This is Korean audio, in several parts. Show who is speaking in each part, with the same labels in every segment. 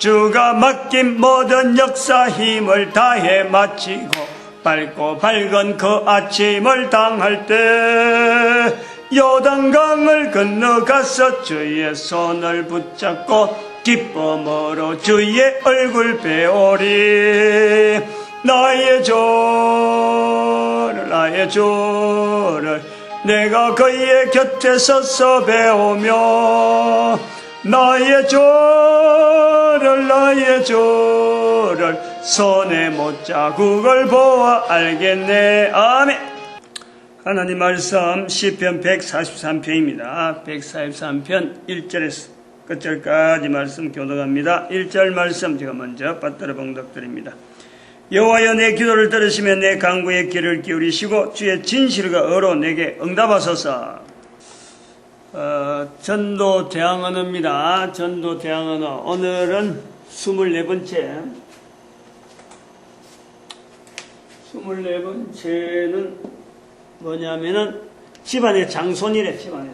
Speaker 1: 주가 맡긴 모든 역사 힘을 다해 마치고 밝고 밝은 그 아침을 당할 때 요단강을 건너가서 주의 손을 붙잡고 기쁨으로 주의 얼굴 배우리. 나의 주를 내가 그의 곁에 서서 배우며 나의 주를 손에 못자국을 보아 알겠네. 아멘. 하나님 말씀 시편 143편입니다. 143편 1절에서 끝절까지 말씀 교독합니다. 1절 말씀 제가 먼저 받들어 봉독드립니다. 여호와여 내 기도를 들으시며 내 간구의 귀를 기울이시고 주의 진실과 의로 내게 응답하소서. 전도 대항 언어입니다. 전도 대항 언어. 오늘은 24번째는 뭐냐면은 집안의 장손이래. 집안의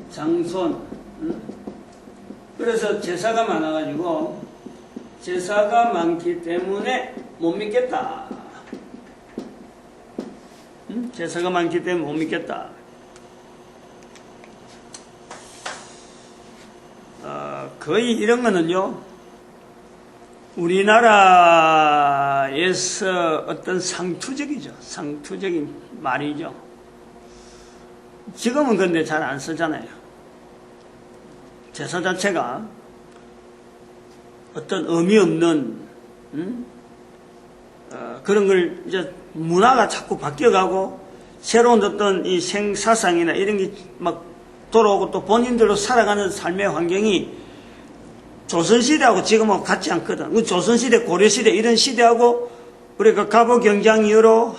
Speaker 1: 장손. 그래서 제사가 많아가지고 제사가 많기 때문에 못 믿겠다. 제사가 많기 때문에 못 믿겠다. 거의 이런 거는요, 우리나라에서 어떤 상투적인 말이죠. 지금은 근데 잘 안 쓰잖아요. 제사 자체가 어떤 의미 없는 그런 걸 이제 문화가 자꾸 바뀌어가고 새로운 어떤 이 생사상이나 이런 게 막 돌아오고 또 본인들로 살아가는 삶의 환경이 조선시대하고 지금은 같지 않거든. 조선시대, 고려시대 이런 시대하고 우리가 갑오경장 이후로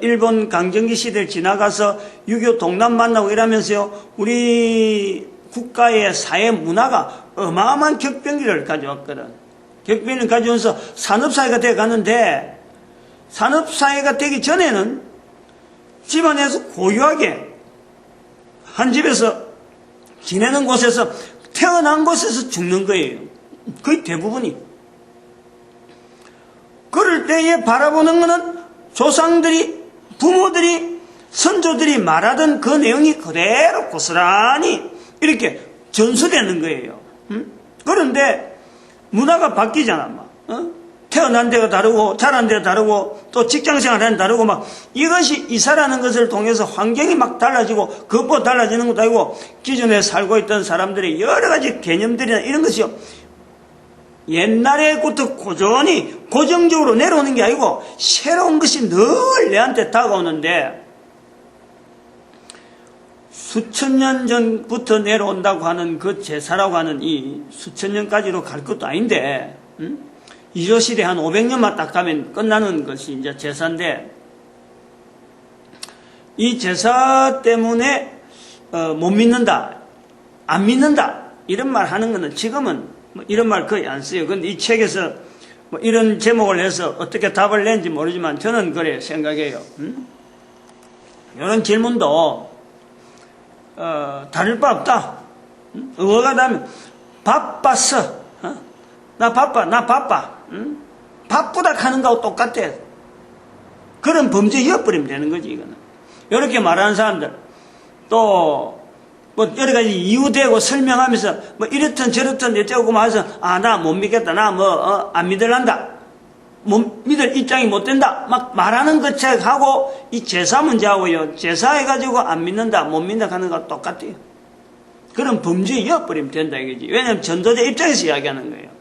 Speaker 1: 일본 강점기 시대를 지나가서 6.25 동남 만나고 이러면서요, 우리 국가의 사회 문화가 어마어마한 격변기를 가져왔거든. 격변을 가져오면서 산업사회가 돼 가는데, 산업사회가 되기 전에는 집안에서 고유하게 한 집에서 지내는 곳에서 태어난 곳에서 죽는 거예요. 거의 대부분이. 그럴 때에 바라보는 것은 조상들이, 부모들이, 선조들이 말하던 그 내용이 그대로 고스란히 이렇게 전수되는 거예요. 그런데 문화가 바뀌잖아. 태어난 데가 다르고 자란 데가 다르고 또 직장생활하는 다르고 막 이것이 이사라는 것을 통해서 환경이 막 달라지고 그것보다 달라지는 것도 아니고 기존에 살고 있던 사람들의 여러 가지 개념들이나 이런 것이요, 옛날에부터 고정적으로 내려오는 게 아니고 새로운 것이 늘 내한테 다가오는데, 수천 년 전부터 내려온다고 하는 그 제사라고 하는 이 수천 년까지로 갈 것도 아닌데, 이조시대 한 500년만 딱 가면 끝나는 것이 이제 제사인데, 이 제사 때문에 못 믿는다, 안 믿는다 이런 말 하는 거는 지금은 이런 말 거의 안 써요. 근데 이 책에서 이런 제목을 해서 어떻게 답을 낸지 모르지만 저는 그래 생각해요. 이런 질문도 다를 바 없다. 의어가 나면 바빴어. 나 바빠. 바쁘다 하는 거하고 똑같아. 그런 범죄이어버리면 되는 거지, 이거는. 이렇게 말하는 사람들, 또, 여러 가지 이유 대고 설명하면서, 이렇든 저렇든 어쩌고 해서, 나 못 믿겠다. 안 믿을란다. 못 믿을 입장이 못 된다. 막 말하는 것하고, 이 제사 문제하고요, 제사해가지고 안 믿는다, 못 믿는다 하는 거하고 똑같아요. 그런 범죄이어버리면 된다, 이거지. 왜냐면 전도자 입장에서 이야기하는 거예요.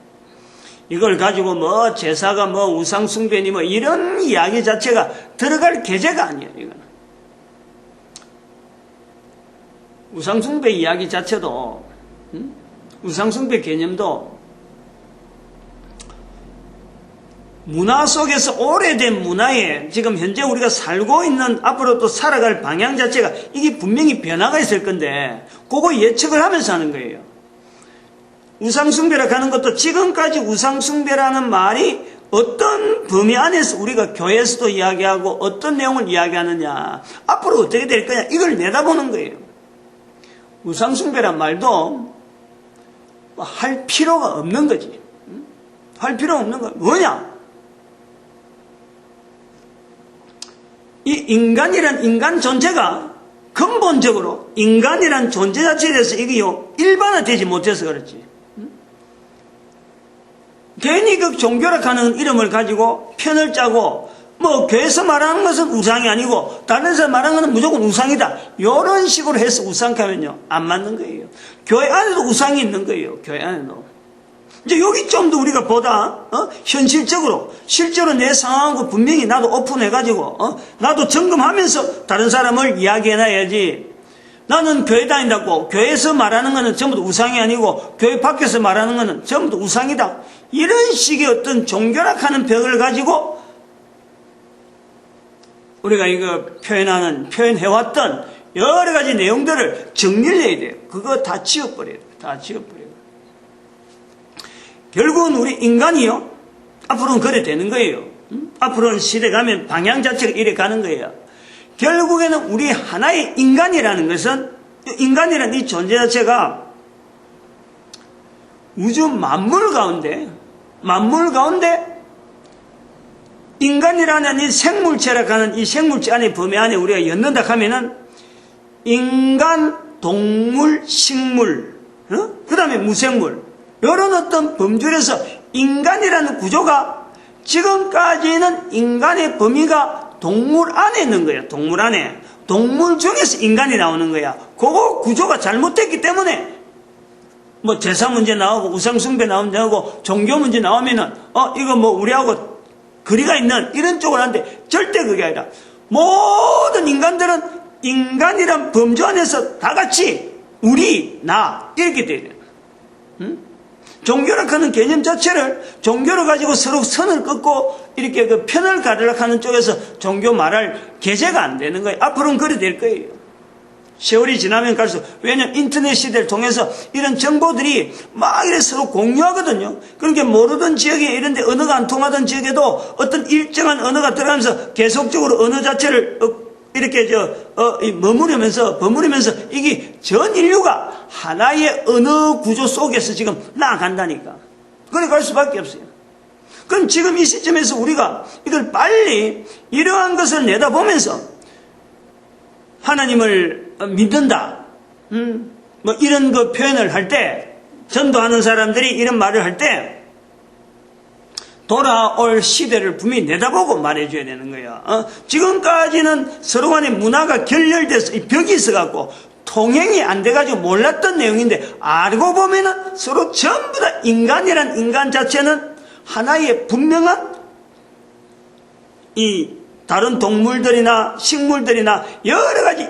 Speaker 1: 이걸 가지고 제사가 우상숭배니 이런 이야기 자체가 들어갈 계제가 아니에요, 이거는. 우상숭배 이야기 자체도, 우상숭배 개념도 문화 속에서 오래된 문화에 지금 현재 우리가 살고 있는 앞으로 또 살아갈 방향 자체가 이게 분명히 변화가 있을 건데, 그거 예측을 하면서 하는 거예요. 우상숭배라고 하는 것도 지금까지 우상숭배라는 말이 어떤 범위 안에서 우리가 교회에서도 이야기하고 어떤 내용을 이야기하느냐, 앞으로 어떻게 될 거냐, 이걸 내다보는 거예요. 우상숭배란 말도 할 필요가 없는 거지. 할 필요가 없는 거야. 뭐냐? 이 인간이란 인간 존재가 근본적으로 인간이란 존재 자체에 대해서 이게요 일반화되지 못해서 그렇지. 괜히 그 종교락하는 이름을 가지고 편을 짜고 뭐 교회에서 말하는 것은 우상이 아니고 다른 데서 말하는 것은 무조건 우상이다. 이런 식으로 해서 우상하면요 안 맞는 거예요. 교회 안에도 우상이 있는 거예요. 교회 안에도. 이제 여기 좀 더 우리가 보다 현실적으로 실제로 내 상황하고 분명히 나도 오픈해가지고 나도 점검하면서 다른 사람을 이야기해놔야지. 나는 교회 다닌다고 교회에서 말하는 것은 전부 다 우상이 아니고 교회 밖에서 말하는 것은 전부 다 우상이다. 이런 식의 어떤 종교락하는 벽을 가지고 우리가 이거 표현해왔던 여러 가지 내용들을 정리를 해야 돼요. 그거 다 지워버려야 돼요. 다 지워버려야 돼요. 결국은 우리 인간이요. 앞으로는 그래 되는 거예요. 앞으로는 시대 가면 방향 자체가 이래 가는 거예요. 결국에는 우리 하나의 인간이라는 것은 인간이라는 이 존재 자체가 우주 만물 가운데 인간이라는 이 생물체라고 하는 이 생물체 안에 범위 안에 우리가 였는다 하면은 인간, 동물, 식물, 그 다음에 무생물 이런 어떤 범주에서 인간이라는 구조가 지금까지는 인간의 범위가 동물 안에 있는 거야. 동물 안에. 동물 중에서 인간이 나오는 거야. 그거 구조가 잘못됐기 때문에 뭐 제사 문제 나오고 우상숭배 나오고 종교 문제 나오면은 이거 뭐 우리하고 거리가 있는 이런 쪽을 하는데 절대 그게 아니라 모든 인간들은 인간이란 범주 안에서 다 같이 우리, 나 이렇게 돼야 돼. 종교라 하는 개념 자체를 종교를 가지고 서로 선을 긋고 이렇게 그 편을 가르려고 하는 쪽에서 종교 말할 계제가 안 되는 거예요. 앞으로는 그래 될 거예요. 세월이 지나면 갈수록. 왜냐면 인터넷 시대를 통해서 이런 정보들이 막 이래 서로 공유하거든요. 그러니까 모르던 지역에 이런데 언어가 안 통하던 지역에도 어떤 일정한 언어가 들어가면서 계속적으로 언어 자체를 이렇게 버무리면서 이게 전 인류가 하나의 언어 구조 속에서 지금 나아간다니까. 그래 갈 수밖에 없어요. 그럼 지금 이 시점에서 우리가 이걸 빨리 이러한 것을 내다보면서 하나님을 믿는다. 뭐 이런 그 표현을 할 때 전도하는 사람들이 이런 말을 할 때 돌아올 시대를 분명히 내다보고 말해줘야 되는 거야. 지금까지는 서로 간에 문화가 결렬돼서 이 벽이 있어갖고 통행이 안 돼가지고 몰랐던 내용인데 알고 보면은 서로 전부 다 인간이란 인간 자체는 하나의 분명한 이 다른 동물들이나 식물들이나 여러 가지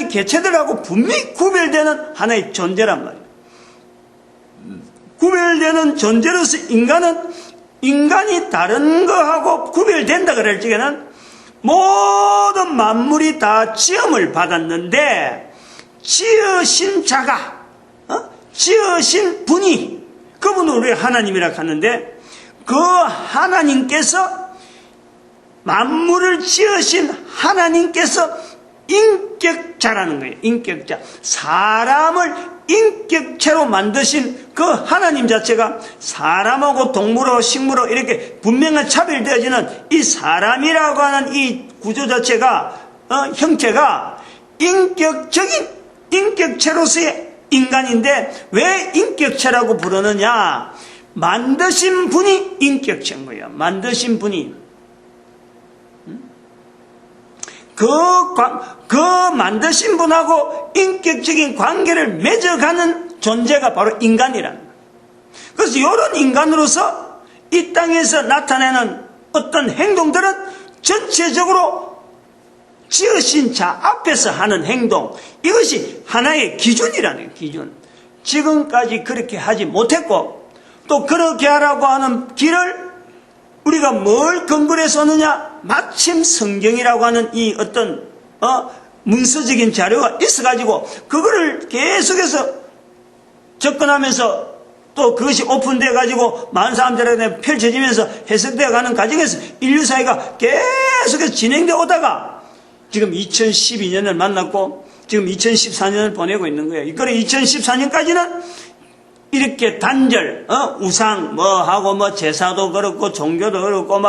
Speaker 1: 개체들하고 분명히 구별되는 하나의 존재란 말이에요. 구별되는 존재로서 인간이 다른 거하고 구별된다 그럴 적에는 모든 만물이 다 지음을 받았는데 지으신 자가 지으신 분이 그분을 우리가 하나님이라고 하는데 그 하나님께서 만물을 지으신 하나님께서 인격자라는 거예요. 인격자. 사람을 인격체로 만드신 그 하나님 자체가 사람하고 동물하고 식물하고 이렇게 분명한 차별되어지는 이 사람이라고 하는 이 구조 자체가 형태가 인격적인 인격체로서의 인간인데 왜 인격체라고 부르느냐? 만드신 분이 인격체인 거예요. 만드신 분이. 그 만드신 분하고 인격적인 관계를 맺어가는 존재가 바로 인간이라는 거예요. 그래서 이런 인간으로서 이 땅에서 나타내는 어떤 행동들은 전체적으로 지으신 자 앞에서 하는 행동, 이것이 하나의 기준이라는 거예요. 기준. 지금까지 그렇게 하지 못했고 또 그렇게 하라고 하는 길을 우리가 뭘 근거로 해서 하느냐? 마침 성경이라고 하는 이 어떤 문서적인 자료가 있어가지고 그거를 계속해서 접근하면서 또 그것이 오픈되어가지고 많은 사람들에게 펼쳐지면서 해석되어가는 과정에서 인류 사회가 계속해서 진행되어 오다가 지금 2012년을 만났고 지금 2014년을 보내고 있는 거예요. 그래 2014년까지는 이렇게 단절, 우상, 하고 제사도 그렇고, 종교도 그렇고,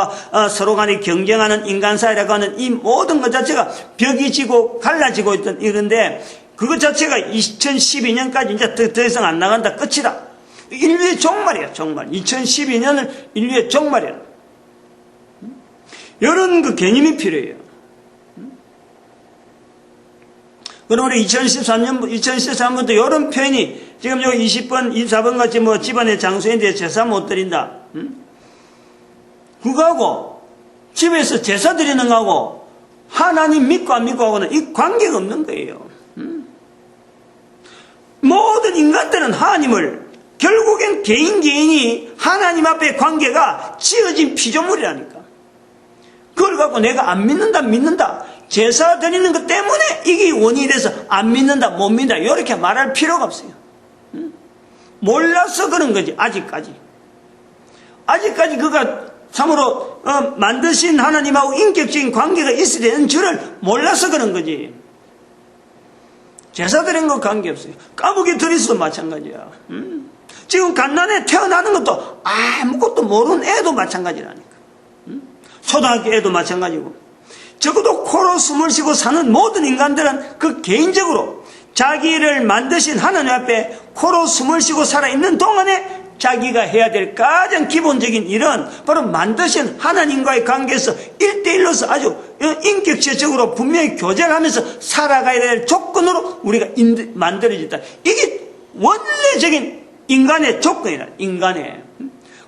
Speaker 1: 서로 간에 경쟁하는 인간사회라고 하는 이 모든 것 자체가 벽이 지고 갈라지고 있던 이런데, 그것 자체가 2012년까지 이제 더 이상 안 나간다. 끝이다. 인류의 종말이야, 종말. 2012년을 인류의 종말이야. 이런 그 개념이 필요해요. 그럼 우리 2013년부터 이런 표현이 지금 여기 20번, 24번 같이 집안의 장소인데 제사 못 드린다. 그거하고 집에서 제사 드리는 거하고 하나님 믿고 안 믿고 하고는 이 관계가 없는 거예요. 모든 인간들은 하나님을 결국엔 개인이 하나님 앞에 관계가 지어진 피조물이라니까. 그걸 갖고 내가 안 믿는다. 제사 드리는 것 때문에 이게 원인이 돼서 안 믿는다, 못 믿는다, 이렇게 말할 필요가 없어요. 몰라서 그런 거지, 아직까지. 아직까지 그가 참으로 만드신 하나님하고 인격적인 관계가 있어야 되는 줄을 몰라서 그런 거지. 제사 드리는 거 관계없어요. 까부기 드리스도 마찬가지야. 지금 갓난에 태어나는 것도 아무것도 모르는 애도 마찬가지라니까. 초등학교 애도 마찬가지고. 적어도 코로 숨을 쉬고 사는 모든 인간들은 그 개인적으로 자기를 만드신 하나님 앞에 코로 숨을 쉬고 살아있는 동안에 자기가 해야 될 가장 기본적인 일은 바로 만드신 하나님과의 관계에서 1대1로서 아주 인격체적으로 분명히 교제를 하면서 살아가야 될 조건으로 우리가 만들어졌다. 이게 원래적인 인간의 조건이라, 인간의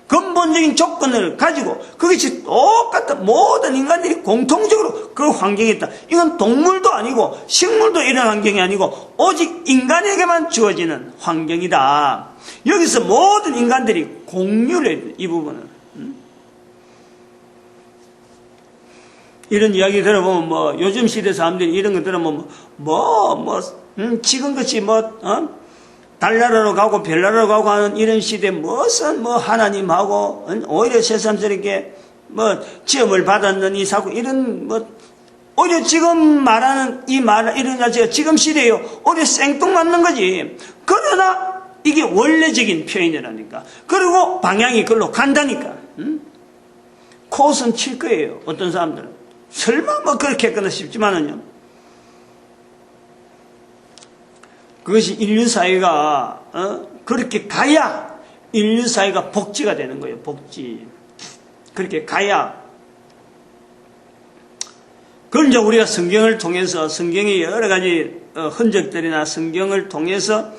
Speaker 1: 근본적인 조건을 가지고 그것이 똑같은 모든 인간들이 공통적으로 그 환경에 있다. 이건 동물도 아니고 식물도 이런 환경이 아니고 오직 인간에게만 주어지는 환경이다. 여기서 모든 인간들이 공유를 해야 돼, 이 부분은. 이런 이야기 들어보면 요즘 시대 사람들이 이런 거 들어보면 지금같이 달나라로 가고 별나라로 가고 하는 이런 시대에 무슨 하나님하고 오히려 새삼스럽게 지음을 받았느니 사고 이런 오히려 지금 말하는 이런 자체가 지금 시대에요. 오히려 생뚱맞는 거지. 그러나 이게 원래적인 표현이라니까. 그리고 방향이 그걸로 간다니까. 코스는 칠 거예요. 어떤 사람들은. 설마 그렇게 했거나 싶지만은요. 그것이 인류사회가 그렇게 가야 인류사회가 복지가 되는 거예요. 복지. 그렇게 가야. 그걸 이제 우리가 성경을 통해서 성경의 여러 가지 흔적들이나 성경을 통해서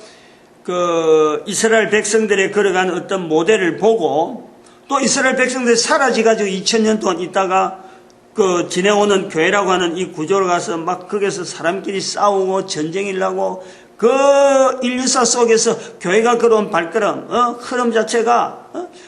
Speaker 1: 그 이스라엘 백성들의 걸어간 어떤 모델을 보고 또 이스라엘 백성들이 사라져가지고 2000년 동안 있다가 그 지내오는 교회라고 하는 이 구조로 가서 막 거기서 사람끼리 싸우고 전쟁이 나고 그 인류사 속에서 교회가 걸어온 발걸음, 흐름 자체가,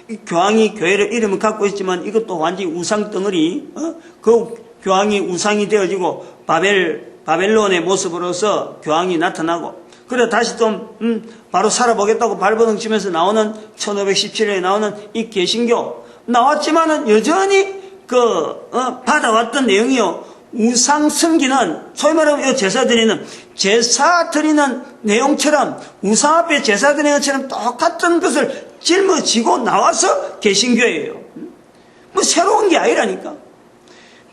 Speaker 1: 이 교황이 교회를 이름을 갖고 있지만 이것도 완전히 우상 덩어리, 그 교황이 우상이 되어지고 바벨론의 모습으로서 교황이 나타나고, 그래 다시 좀, 바로 살아보겠다고 발버둥 치면서 나오는 1517년에 나오는 이 개신교, 나왔지만은 여전히 받아왔던 내용이요. 우상 섬기는, 소위 말하면 제사 드리는 내용처럼, 우상 앞에 제사 드리는 것처럼 똑같은 것을 짊어지고 나와서 개신교예요. 새로운 게 아니라니까.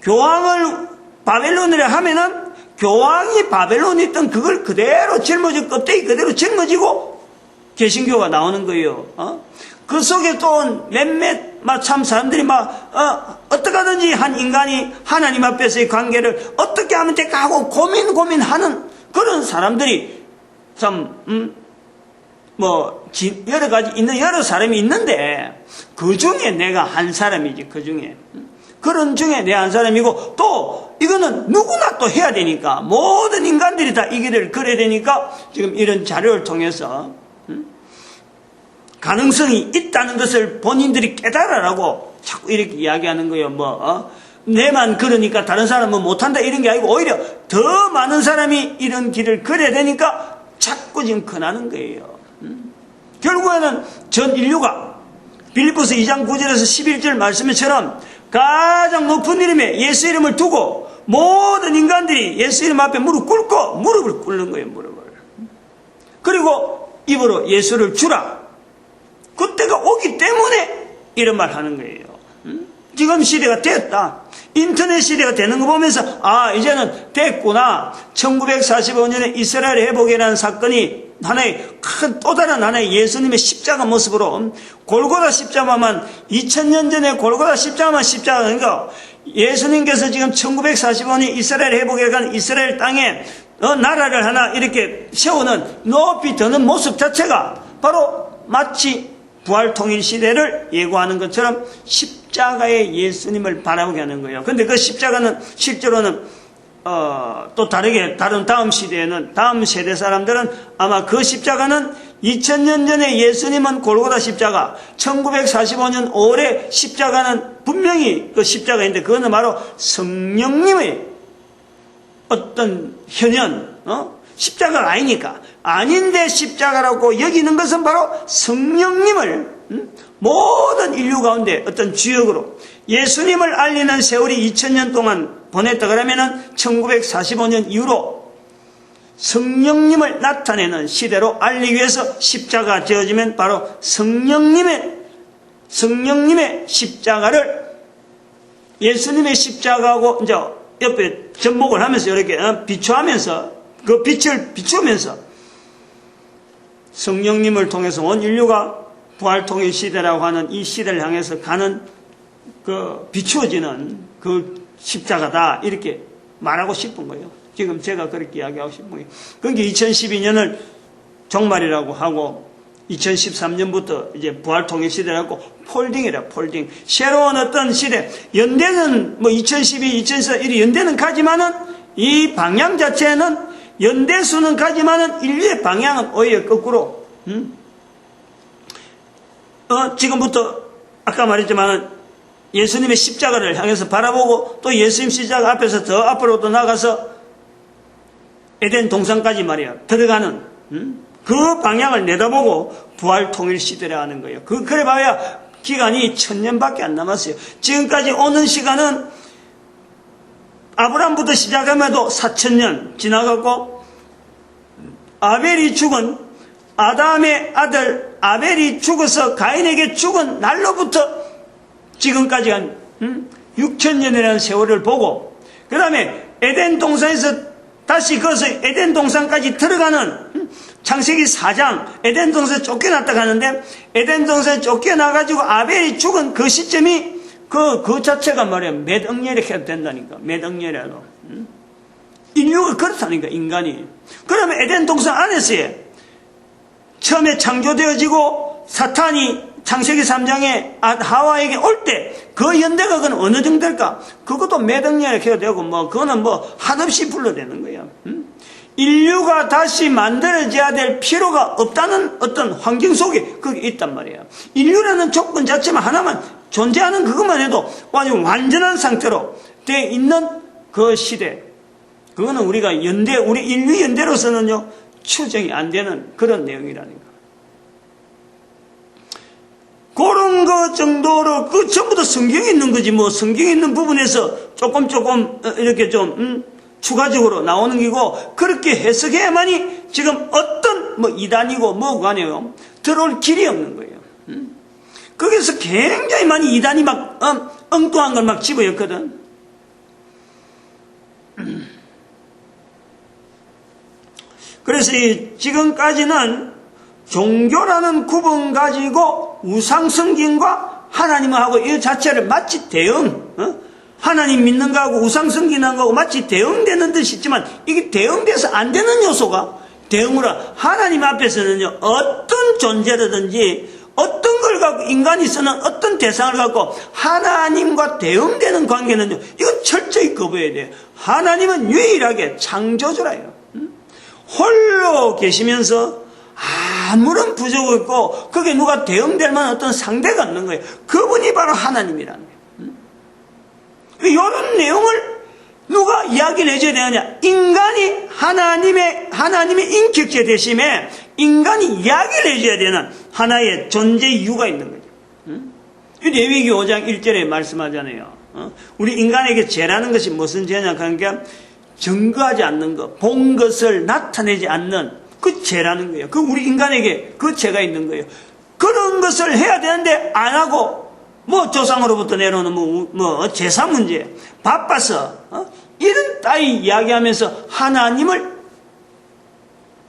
Speaker 1: 교황을 바벨론이라 하면은, 교황이 바벨론에 있던 그걸 그대로 짊어지고, 껍데기 그대로 짊어지고, 개신교가 나오는 거예요. 그 속에 또 몇몇 참 사람들이 어떻게 하든지 한 인간이 하나님 앞에서의 관계를 어떻게 하면 될까 하고 고민하는 그런 사람들이 참 여러 가지 있는 여러 사람이 있는데 그 중에 내가 한 사람이지. 그 중에 그런 중에 내 한 사람이고 또 이거는 누구나 또 해야 되니까 모든 인간들이 다 이 길을 걸어야 되니까 지금 이런 자료를 통해서 가능성이 있다는 것을 본인들이 깨달으라고 자꾸 이렇게 이야기하는 거예요. 내만 그러니까 다른 사람은 못한다 이런 게 아니고 오히려 더 많은 사람이 이런 길을 걸어야 되니까 자꾸 지금 권하는 거예요. 결국에는 전 인류가 빌립보서 2장 9절에서 11절 말씀처럼 가장 높은 이름에 예수 이름을 두고 모든 인간들이 예수님 앞에 무릎을 꿇는 거예요, 무릎을. 그리고 입으로 예수를 주라. 그때가 오기 때문에 이런 말 하는 거예요. 지금 시대가 됐다. 인터넷 시대가 되는 거 보면서, 아, 이제는 됐구나. 1945년에 이스라엘 회복이라는 사건이 하나의 큰 또 다른 하나의 예수님의 십자가 모습으로 골고다 십자가만 2000년 전에 골고다 십자가니까 예수님께서 지금 1945년 이스라엘 회복에 간 이스라엘 땅에 나라를 하나 이렇게 세우는 높이 드는 모습 자체가 바로 마치 부활통일 시대를 예고하는 것처럼 십자가의 예수님을 바라보게 하는 거예요. 근데 그 십자가는 실제로는 또 다르게 다른 다음 시대에는 다음 세대 사람들은 아마 그 십자가는 2000년 전에 예수님은 골고다 십자가, 1945년 5월에 십자가는 분명히 그 십자가인데 그거는 바로 성령님의 어떤 현현, 십자가가 아니니까. 아닌데 십자가라고 여기는 것은 바로 성령님을 모든 인류 가운데 어떤 주역으로 예수님을 알리는 세월이 2000년 동안 보냈다 그러면은 1945년 이후로 성령님을 나타내는 시대로 알리기 위해서 십자가 지어지면 바로 성령님의 십자가를 예수님의 십자가하고 이제 옆에 접목을 하면서 이렇게 비추하면서 그 빛을 비추면서 성령님을 통해서 온 인류가 부활통일 시대라고 하는 이 시대를 향해서 가는 그 비추어지는 그 십자가다 이렇게 말하고 싶은 거예요. 지금 제가 그렇게 이야기하고 싶은 거예요. 그게 2012년을 종말이라고 하고 2013년부터 이제 부활통일 시대라고 폴딩이라 폴딩. 새로운 어떤 시대. 연대는 뭐 2012, 2014 이리 연대는 가지만은 이 방향 자체는 연대수는 가지만은 인류의 방향은 오히려 거꾸로. 지금부터 아까 말했지만은 예수님의 십자가를 향해서 바라보고 또 예수님 십자가 앞에서 더 앞으로 또 나가서 에덴 동산까지 말이야 들어가는 그 방향을 내다보고 부활 통일 시대라 하는 거예요. 그래 봐야 기간이 1000년밖에 안 남았어요. 지금까지 오는 시간은 아브라함부터 시작하면도 4000년 지나갔고 아벨이 죽은 아담의 아들 아벨이 죽어서 가인에게 죽은 날로부터 지금까지 한 6000년이라는 세월을 보고 그 다음에 에덴 동산에서 다시 거기서 에덴 동산까지 들어가는 창세기 4장 에덴 동산에 쫓겨났다 하는데 에덴 동산에 쫓겨나가지고 아벨이 죽은 그 시점이 그 자체가 말이야 몇 억년이 해도 된다니까. 몇 억년이라도 인류가 그렇다니까 인간이. 그러면 에덴 동산 안에서의 처음에 창조되어지고 사탄이 창세기 3장에 하와에게 올 때 그 연대가 그건 어느 정도일까? 그것도 몇 억년이 해도 되고 뭐 그거는 뭐 한없이 불러대는 거야. 인류가 다시 만들어져야 될 필요가 없다는 어떤 환경 속에 그게 있단 말이야. 인류라는 조건 자체만 하나만 존재하는 그것만 해도 아주 완전한 상태로 돼 있는 그 시대. 그거는 우리가 우리 인류 연대로서는요, 추정이 안 되는 그런 내용이라니까. 그런 거 정도로 그 전부 다 성경에 있는 거지 뭐 성경에 있는 부분에서 조금 이렇게 좀 추가적으로 나오는 거고 그렇게 해석해야만이 지금 어떤 뭐 이단이고 뭐가 아니에요 들어올 길이 없는 거예요. 거기서 굉장히 많이 이단이 막 엉뚱한 걸 막 집어였거든. 그래서 지금까지는 종교라는 구분 가지고 우상성김과 하나님하고 이 자체를 마치 하나님 믿는 거하고 우상성기는 거하고 마치 대응되는 듯이 있지만 이게 대응돼서 안 되는 요소가 대응으로 하나님 앞에서는요 어떤 존재라든지 어떤 걸 갖고 인간이 쓰는 어떤 대상을 갖고 하나님과 대응되는 관계는요 이건 철저히 거부해야 돼요. 하나님은 유일하게 창조주라요. 홀로 계시면서 아무런 부족 없고 거기에 누가 대응될 만한 어떤 상대가 없는 거예요. 그분이 바로 하나님이라는 거예요. 이런 내용을 누가 이야기를 해줘야 되느냐? 인간이 하나님의 인격체 대심에 인간이 이야기를 해줘야 되는 하나의 존재 이유가 있는 거죠. 레위기 5장 1절에 말씀하잖아요. 우리 인간에게 죄라는 것이 무슨 죄냐? 그러니까 증거하지 않는 것, 본 것을 나타내지 않는 그 죄라는 거예요. 그 우리 인간에게 그 죄가 있는 거예요. 그런 것을 해야 되는데 안 하고 뭐 조상으로부터 내려오는 뭐 제사 문제, 바빠서 이런 따위 이야기하면서 하나님을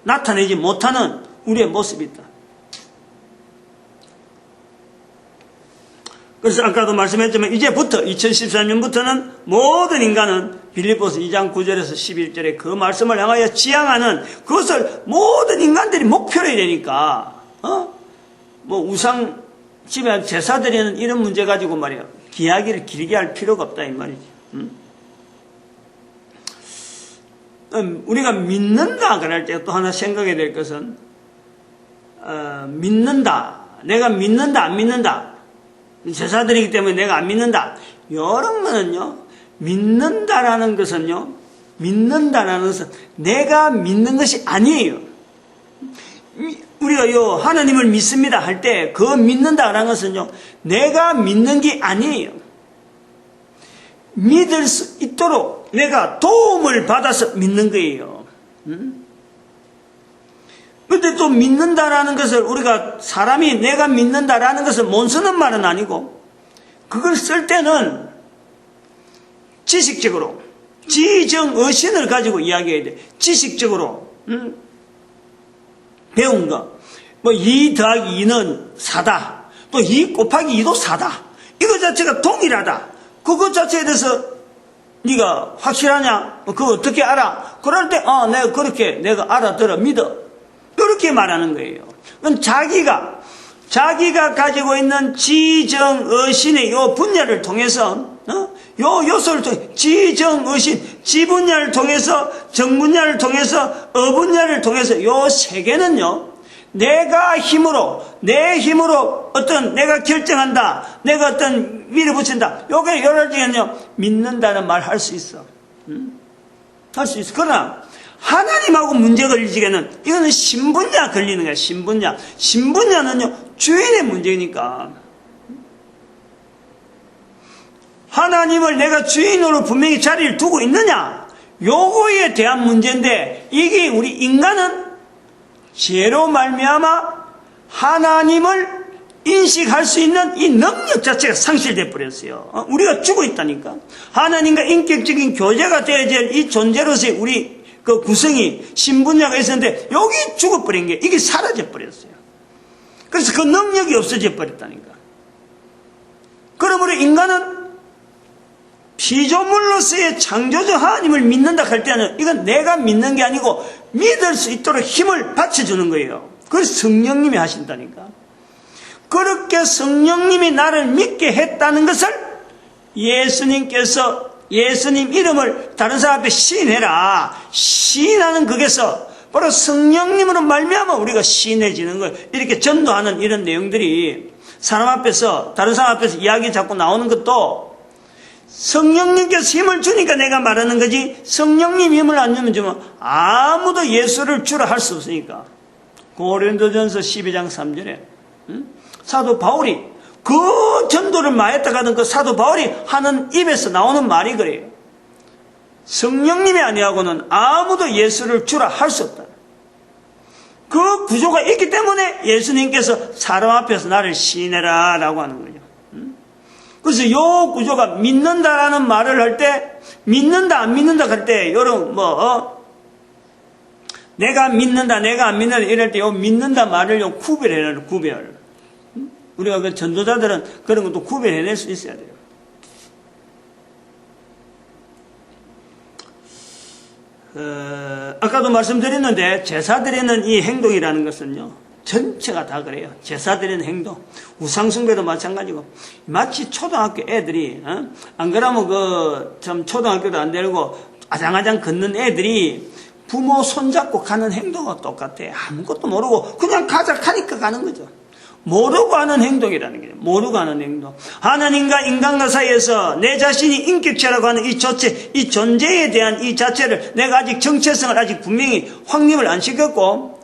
Speaker 1: 나타내지 못하는 우리의 모습이 있다. 그래서 아까도 말씀했지만 이제부터 2013년부터는 모든 인간은 빌립보서 2장 9절에서 11절에 그 말씀을 향하여 지향하는 그것을 모든 인간들이 목표로 해야 되니까 뭐 우상 집에 제사 드리는 이런 문제 가지고 말이야 이야기를 길게 할 필요가 없다 이 말이지. 우리가 믿는다 그럴 때 또 하나 생각해야 될 것은 믿는다. 내가 믿는다 안 믿는다. 제사 드리기 때문에 내가 안 믿는다. 이런 거는요. 믿는다라는 것은요. 내가 믿는 것이 아니에요. 우리가 하나님을 믿습니다 할 때 그 믿는다라는 것은요. 내가 믿는 게 아니에요. 믿을 수 있도록 내가 도움을 받아서 믿는 거예요. 근데 또 믿는다라는 것을 우리가 사람이 내가 믿는다라는 것을 못 쓰는 말은 아니고 그걸 쓸 때는 지식적으로 지정의신을 가지고 이야기해야 돼. 지식적으로 배운 거. 뭐 2 더하기 2는 4다. 또 2 곱하기 2도 4다. 이거 자체가 동일하다. 그것 자체에 대해서 네가 확실하냐? 그거 어떻게 알아? 그럴 때 내가 그렇게 내가 알아들어 믿어. 이렇게 말하는 거예요. 그럼 자기가 가지고 있는 지정의신의 요 분야를 통해서 요 요소를 통해 지정의신, 지분야를 통해서 정분야를 통해서 어분야를 통해서 요 세 개는요. 내 힘으로 어떤 내가 결정한다. 내가 어떤 밀어붙인다. 요게 여러 중에는요. 믿는다는 말 할 수 있어. 할 수 있어. 그러나 하나님하고 문제 걸리지게는 이거는 신분야 걸리는 거야. 신분야는요. 주인의 문제니까. 하나님을 내가 주인으로 분명히 자리를 두고 있느냐. 요거에 대한 문제인데 이게 우리 인간은 죄로 말미암아 하나님을 인식할 수 있는 이 능력 자체가 상실돼 버렸어요. 우리가 죽어 있다니까. 하나님과 인격적인 교제가 되어야 될 이 존재로서의 우리 그 구성이 신분야가 있었는데 여기 죽어버린 게 이게 사라져 버렸어요. 그래서 그 능력이 없어져 버렸다니까. 그러므로 인간은 피조물로서의 창조주 하나님을 믿는다 할 때는 이건 내가 믿는 게 아니고 믿을 수 있도록 힘을 받쳐주는 거예요. 그걸 성령님이 하신다니까. 그렇게 성령님이 나를 믿게 했다는 것을 예수님께서 예수님 이름을 다른 사람 앞에 시인해라. 시인하는 극에서 바로 성령님으로 말미암아 우리가 시인해지는 거예요. 이렇게 전도하는 이런 내용들이 사람 앞에서 다른 사람 앞에서 이야기 자꾸 나오는 것도 성령님께서 힘을 주니까 내가 말하는 거지 성령님 힘을 안 주면 아무도 예수를 주라 할 수 없으니까. 고린도전서 12장 3절에 사도 바울이 그 전도를 마했다 가던 그 사도 바울이 하는 입에서 나오는 말이 그래요. 성령님이 아니하고는 아무도 예수를 주라 할 수 없다. 그 구조가 있기 때문에 예수님께서 사람 앞에서 나를 시인해라 라고 하는 거죠. 그래서 이 구조가 믿는다라는 말을 할 때 믿는다 안 믿는다 할 때 여러분 내가 믿는다 내가 안 믿는다 이럴 때 요 믿는다 말을 요 구별해라. 구별. 우리가 그 전도자들은 그런 것도 구별해낼 수 있어야 돼요. 아까도 말씀드렸는데 제사 드리는 이 행동이라는 것은요 전체가 다 그래요. 제사 드리는 행동, 우상숭배도 마찬가지고 마치 초등학교 애들이 안 그러면 참 초등학교도 안 되고 아장아장 걷는 애들이 부모 손잡고 가는 행동과 똑같아. 아무것도 모르고 그냥 가자 하니까 가는 거죠. 모르고 하는 행동이라는 거예요. 모르고 하는 행동. 하나님과 인간과 사이에서 내 자신이 인격체라고 하는 이 조체, 이 존재에 대한 이 자체를 내가 아직 정체성을 아직 분명히 확립을 안 시켰고,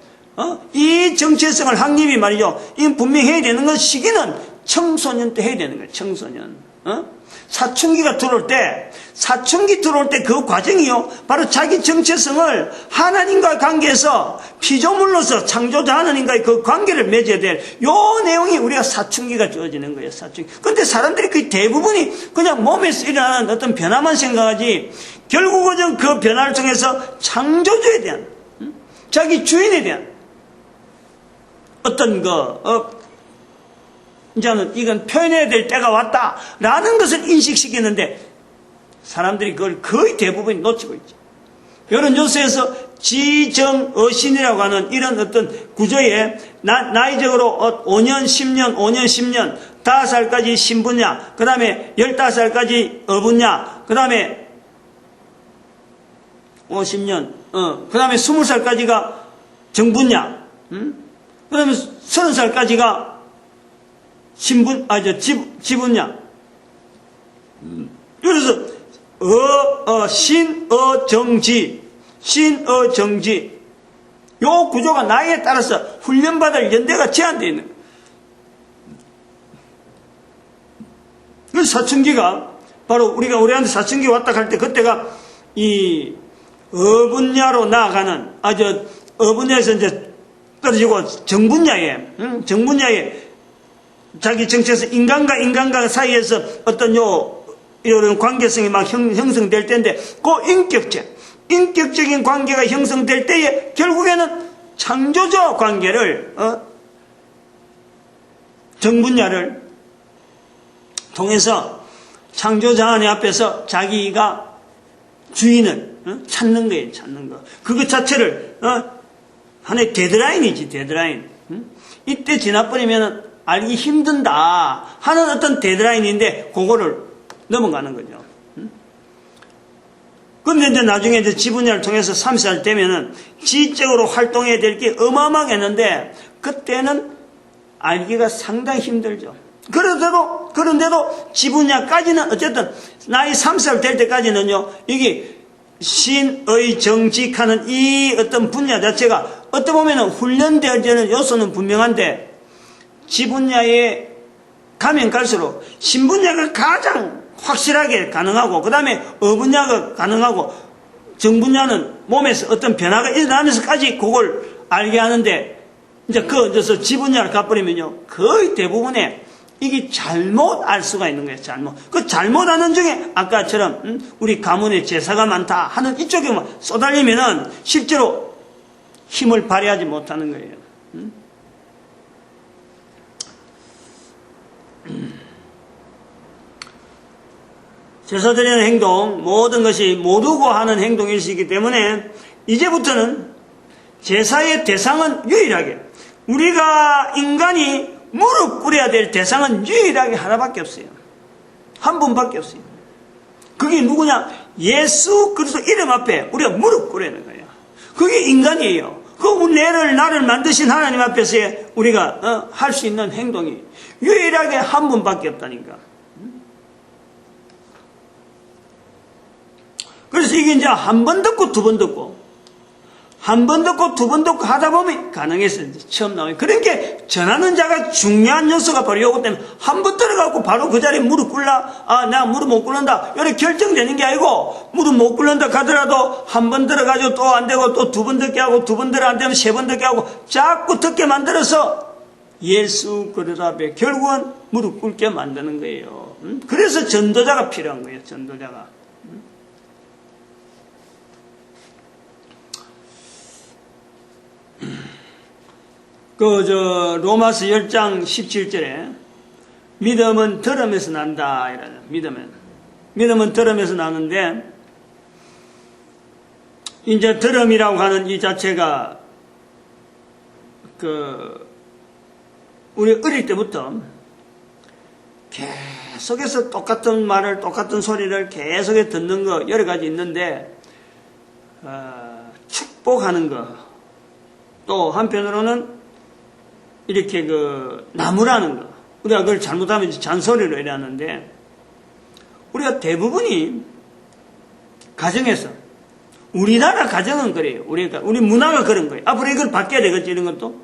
Speaker 1: 이 정체성을 확립이 말이죠. 이 분명히 해야 되는 건 시기는 청소년 때 해야 되는 거예요. 청소년. 사춘기가 들어올 때, 사춘기 들어올 때 그 과정이요. 바로 자기 정체성을 하나님과의 관계에서 피조물로서 창조자 하나님과의 그 관계를 맺어야 될 요 내용이 우리가 사춘기가 주어지는 거예요. 사춘기. 근데 사람들이 그 대부분이 그냥 몸에서 일어나는 어떤 변화만 생각하지 결국은 그 변화를 통해서 창조주에 대한 자기 주인에 대한 어떤 이제는 이건 표현해야 될 때가 왔다라는 것을 인식시키는데 사람들이 그걸 거의 대부분이 놓치고 있죠. 이런 요소에서 지정어신이라고 하는 이런 어떤 구조에 나이적으로 5년, 10년, 5년, 10년, 5살까지 신분야, 그 다음에 15살까지 어분야, 그 다음에 50년, 그 다음에 20살까지가 정분야, 그 다음에 30살까지가 지분야. 그래서 신어정지 요 구조가 나이에 따라서 훈련받을 연대가 제한되어 있는 거예요. 그래서 사춘기가 바로 우리한테 사춘기 왔다 할 때 그때가 이 어분야로 나아가는 어분야에서 이제 떨어지고 정분야에 자기 정체에서 인간과 사이에서 어떤 이런 관계성이 막 형성될 때인데, 그 인격적인 관계가 형성될 때에 결국에는 창조자 관계를, 정분야를 통해서 창조자 하나님 앞에서 자기가 주인을 찾는 거예요, 찾는 거. 그것 자체를, 하나의 데드라인이지, 데드라인. 이때 지나버리면 알기 힘든다 하는 어떤 데드라인인데, 그거를 넘어가는 거죠. 그런데 이제 나중에 이제 지분야를 통해서 30살 되면은 지적으로 활동해야 될 게 어마어마하겠는데, 그때는 알기가 상당히 힘들죠. 그런데도 지분야까지는 어쨌든 나이 30살 될 때까지는요, 이게 신의 정직하는 이 어떤 분야 자체가 어떻게 보면은 훈련되어지는 요소는 분명한데, 지분야에 가면 갈수록 신분야가 가장 확실하게 가능하고, 그 다음에 어분야가 가능하고, 정분야는 몸에서 어떤 변화가 일어나면서까지 그걸 알게 하는데, 이제 그래서 지분야를 가버리면요, 거의 대부분의 이게 잘못 알 수가 있는 거예요, 잘못. 그 잘못하는 중에 아까처럼 우리 가문에 제사가 많다 하는 이쪽에만 쏟아지면은 실제로 힘을 발휘하지 못하는 거예요. 제사 드리는 행동, 모든 것이 모두고 하는 행동일 수 있기 때문에 이제부터는 제사의 대상은 유일하게, 우리가 인간이 무릎 꿇어야 될 대상은 유일하게 하나밖에 없어요. 한 분밖에 없어요. 그게 누구냐? 예수 그리스도 이름 앞에 우리가 무릎 꿇어야 하는 거예요. 그게 인간이에요. 그 나를 만드신 하나님 앞에서의 우리가 할 수 있는 행동이 유일하게 한 분밖에 없다니까. 그래서 이게 이제 한 번 듣고 두 번 듣고 한 번 듣고 두 번 듣고 하다 보면 가능해서 처음 나와요. 그러니까 전하는 자가 중요한 요소가 바로 요거 때문에 한 번 들어가고 바로 그 자리에 무릎 꿇라, 나 무릎 못 꿇는다, 이렇게 결정되는 게 아니고, 무릎 못 꿇는다 가더라도 한 번 들어가지고 또 안 되고 또 두 번 듣게 하고, 두 번 들어 안 되면 세 번 듣게 하고, 자꾸 듣게 만들어서 예수 그리스도 앞에 결국은 무릎 꿇게 만드는 거예요. 그래서 전도자가 필요한 거예요, 전도자가. 로마서 10장 17절에 믿음은 들음에서 난다 이러죠. 믿음은 들음에서 나는데, 이제 들음이라고 하는 이 자체가 우리 어릴 때부터 계속해서 똑같은 말을, 똑같은 소리를 계속해서 듣는 거 여러 가지 있는데, 축복하는 거, 또 한편으로는 이렇게 나무라는 거, 우리가 그걸 잘못하면 잔소리로 이래 하는데, 우리가 대부분이 가정에서, 우리나라 가정은 그래요. 우리 문화가 그런 거예요. 앞으로 이걸 바뀌어야 되겠지, 이런 것도.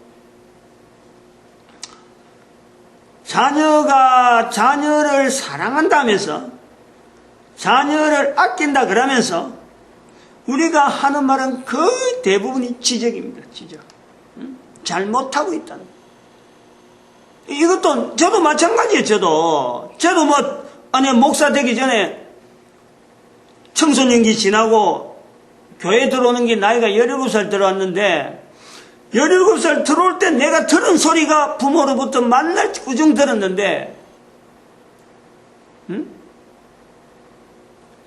Speaker 1: 자녀를 사랑한다면서 자녀를 아낀다 그러면서 우리가 하는 말은 거의 대부분이 지적입니다. 지적. 잘못하고 있다는 거예요. 이것도 저도 마찬가지예요. 저도 아니 목사 되기 전에 청소년기 지나고 교회 들어오는 게 나이가 17살 들어왔는데 17살 들어올 때 내가 들은 소리가 부모로부터 만날 꾸중 들었는데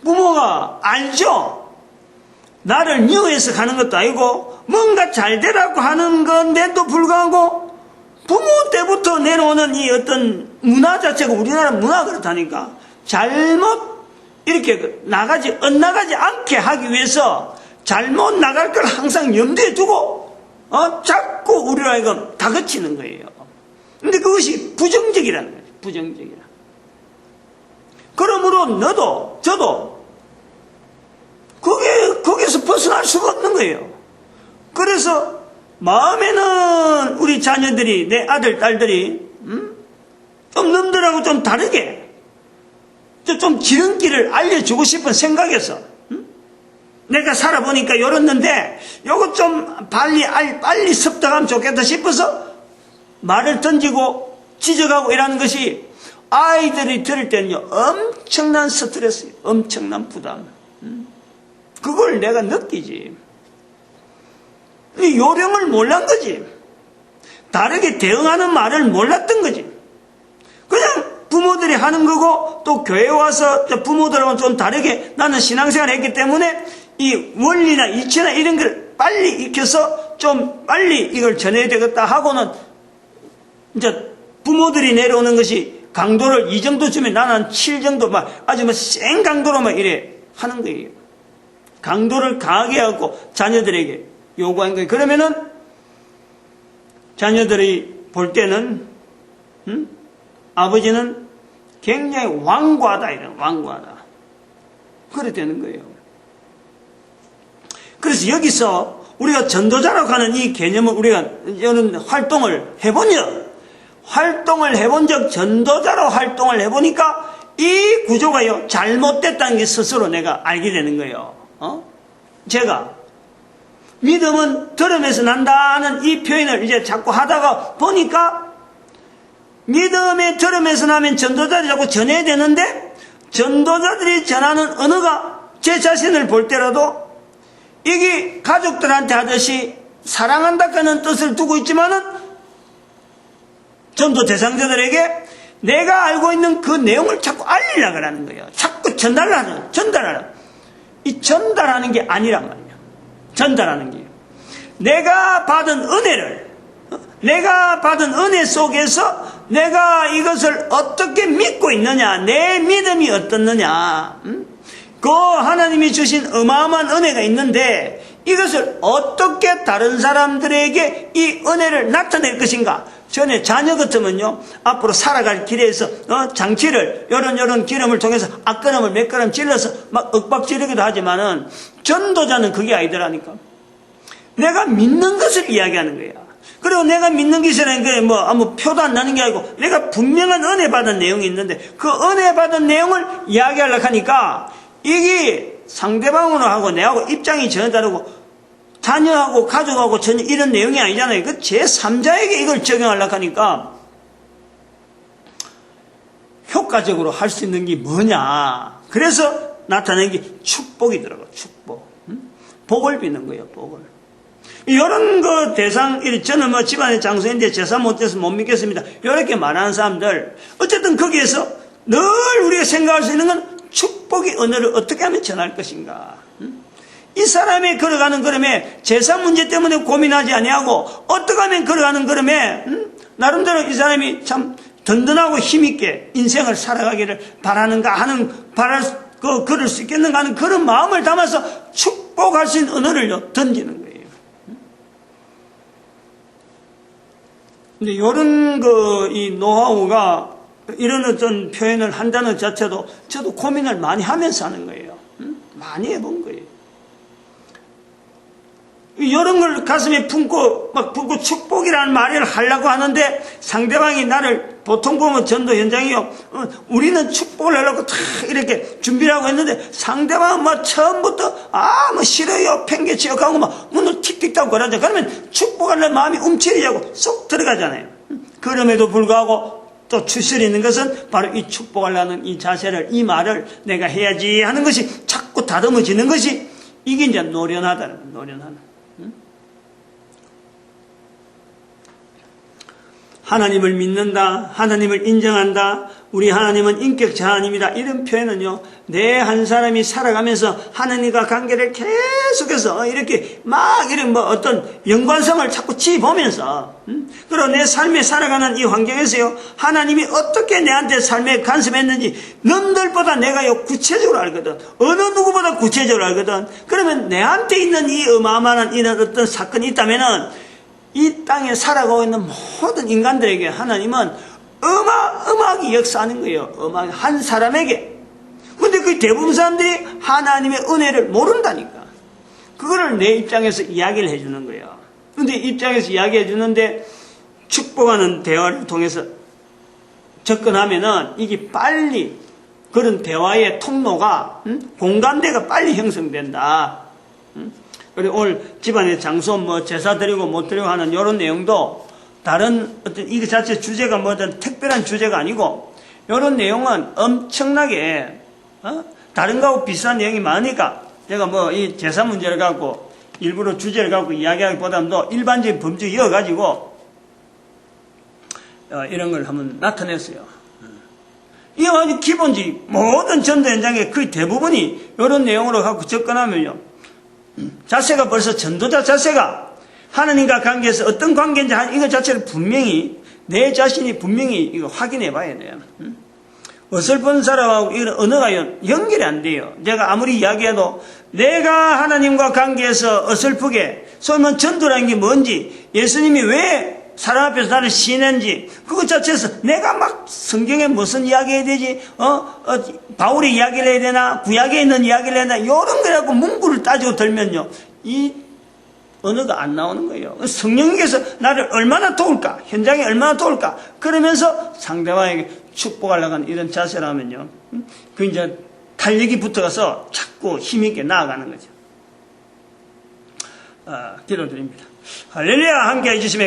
Speaker 1: 부모가 알죠? 나를 미워해서 가는 것도 아니고 뭔가 잘 되라고 하는 건데도 불구하고 부모 때부터 내려오는 이 어떤 문화 자체가 우리나라 문화가 그렇다니까 잘못 이렇게 엇나가지 않게 하기 위해서 잘못 나갈 걸 항상 염두에 두고 자꾸 우리로 하여금 다그치는 거예요. 근데 그것이 부정적이라는 거예요. 부정적이라. 그러므로 저도 거기서 벗어날 수가 없는 거예요. 그래서 마음에는 우리 자녀들이, 내 아들, 딸들이 좀 남들하고 좀 다르게 좀 지름길을 알려주고 싶은 생각에서 내가 살아보니까 이랬는데 요거 좀 빨리 습득하면 좋겠다 싶어서 말을 던지고 지적하고 이라는 것이 아이들이 들을 때는요 엄청난 스트레스, 엄청난 부담. 그걸 내가 느끼지. 요령을 몰란 거지. 다르게 대응하는 말을 몰랐던 거지. 그냥 부모들이 하는 거고 또 교회 와서 부모들하고는 좀 다르게 나는 신앙생활을 했기 때문에 이 원리나 이치나 이런 걸 빨리 익혀서 좀 빨리 이걸 전해야 되겠다 하고는 이제 부모들이 내려오는 것이 강도를 2 정도 주면 나는 7 정도 아주 센 강도로 이래 하는 거예요. 강도를 강하게 하고 자녀들에게 요구한 거예요. 그러면은 자녀들이 볼 때는 아버지는 굉장히 완고하다 이런 완고하다 그래 되는 거예요. 그래서 여기서 우리가 전도자라고 하는 이 개념을 우리가 이런 활동을 해본 적 전도자로 활동을 해보니까 이 구조가요 잘못됐다는 게 스스로 내가 알게 되는 거예요. 제가 믿음은 들음에서 난다는 이 표현을 이제 자꾸 하다가 보니까 믿음의 들음에서 나면 전도자들이 자꾸 전해야 되는데 전도자들이 전하는 언어가 제 자신을 볼 때라도 이게 가족들한테 하듯이 사랑한다는 뜻을 두고 있지만은 전도 대상자들에게 내가 알고 있는 그 내용을 자꾸 알리려고 하는 거예요. 자꾸 전달하는. 이 전달하는 게 아니란 말이에요. 전달하는 게. 내가 받은 은혜 속에서 내가 이것을 어떻게 믿고 있느냐, 내 믿음이 어떻느냐, 그 하나님이 주신 어마어마한 은혜가 있는데 이것을 어떻게 다른 사람들에게 이 은혜를 나타낼 것인가. 전에 자녀 같으면요 앞으로 살아갈 길에서 장치를 요런 기름을 통해서 앞걸음을 몇 걸음 찔러서 막 윽박지르기도 하지만은 전도자는 그게 아니더라니까. 내가 믿는 것을 이야기하는 거야. 그리고 내가 믿는 것이라는 게 아무 표도 안 나는 게 아니고 내가 분명한 은혜 받은 내용이 있는데 그 은혜 받은 내용을 이야기하려고 하니까 이게 상대방으로 하고 내하고 입장이 전혀 다르고 자녀하고 가족하고 전혀 이런 내용이 아니잖아요. 그 제3자에게 이걸 적용하려고 하니까 효과적으로 할 수 있는 게 뭐냐. 그래서 나타낸 게 축복이더라고요. 축복. 복을 비는 거예요. 복을. 이런 거 대상, 저는 집안의 장소인데 제사 못해서 못 믿겠습니다. 이렇게 말하는 사람들 어쨌든 거기에서 늘 우리가 생각할 수 있는 건 축복의 언어를 어떻게 하면 전할 것인가. 이 사람이 걸어가는 걸음에 제사 문제 때문에 고민하지 아니하고 어떻게 하면 걸어가는 걸음에 나름대로 이 사람이 참 든든하고 힘있게 인생을 살아가기를 바라는가 하는 그럴 수 있겠는가 하는 그런 마음을 담아서 축복할 수 있는 언어를 던지는 거예요. 근데 이런 이 노하우가 이런 어떤 표현을 한다는 자체도 저도 고민을 많이 하면서 하는 거예요. 많이 해본 거예요. 이런 걸 가슴에 품고 축복이라는 말을 하려고 하는데 상대방이 나를 보통 보면 전도 현장이요. 우리는 축복을 하려고 다 이렇게 준비를 하고 했는데 상대방은 막 처음부터 뭐 싫어요. 팽개치고 가고 막 문을 틱틱 닫고 그러죠. 그러면 축복하려는 마음이 움츠리자고 쏙 들어가잖아요. 그럼에도 불구하고 또 추스리 있는 것은 바로 이 축복하려는 이 자세를, 이 말을 내가 해야지 하는 것이 자꾸 다듬어지는 것이 이게 이제 노련하다는, 노련하는. 하나님을 믿는다, 하나님을 인정한다, 우리 하나님은 인격자 하나님이다. 이런 표현은요, 내 한 사람이 살아가면서 하나님과 관계를 계속해서 이렇게 막 이런 뭐 어떤 연관성을 자꾸 지보면서, 그리고 내 삶에 살아가는 이 환경에서요, 하나님이 어떻게 내한테 삶에 간섭했는지 남들보다 내가요, 구체적으로 알거든. 어느 누구보다 구체적으로 알거든. 그러면 내한테 있는 이 어마어마한 이런 어떤 사건이 있다면은 이 땅에 살아가고 있는 모든 인간들에게 하나님은 어마어마하게 역사하는 거예요. 어마어마하게 한 사람에게. 근데 그 대부분 사람들이 하나님의 은혜를 모른다니까. 그거를 내 입장에서 이야기를 해주는 거예요. 근데 입장에서 이야기해 주는데 축복하는 대화를 통해서 접근하면은 이게 빨리 그런 대화의 통로가 공감대가 빨리 형성된다. 그리고 오늘 집안의 장소 뭐 제사 드리고 못 드리고 하는 이런 내용도 다른 어떤 이거 자체 주제가 뭐 어떤 특별한 주제가 아니고 이런 내용은 엄청나게 다른 거하고 비슷한 내용이 많으니까 제가 뭐 이 제사 문제를 갖고 일부러 주제를 갖고 이야기하기보다도 일반적인 범주 이어가지고 이런 걸 한번 나타냈어요. 이게 아주 기본적인 모든 전도 현장의 거의 대부분이 이런 내용으로 갖고 접근하면요. 자세가 벌써 전도자 자세가 하나님과 관계에서 어떤 관계인지 이거 자체를 분명히 내 자신이 분명히 이거 확인해 봐야 돼요. 어설픈 사람하고 이런 언어가 연결이 안 돼요. 내가 아무리 이야기해도 내가 하나님과 관계에서 어설프게 소위 전도라는 게 뭔지 예수님이 왜 사람 앞에서 나를 시인했는지 그것 자체에서 내가 막 성경에 무슨 이야기 해야 되지 바울의 이야기를 해야 되나 구약에 있는 이야기를 해야 되나 이런 거라고 문구를 따지고 들면요 이 언어가 안 나오는 거예요. 성령님께서 나를 얼마나 도울까 현장에 얼마나 도울까 그러면서 상대방에게 축복하려고 하는 이런 자세라면요 그 이제 달력이 붙어가서 자꾸 힘있게 나아가는 거죠. 기도드립니다. 할렐루야 함께 해주시면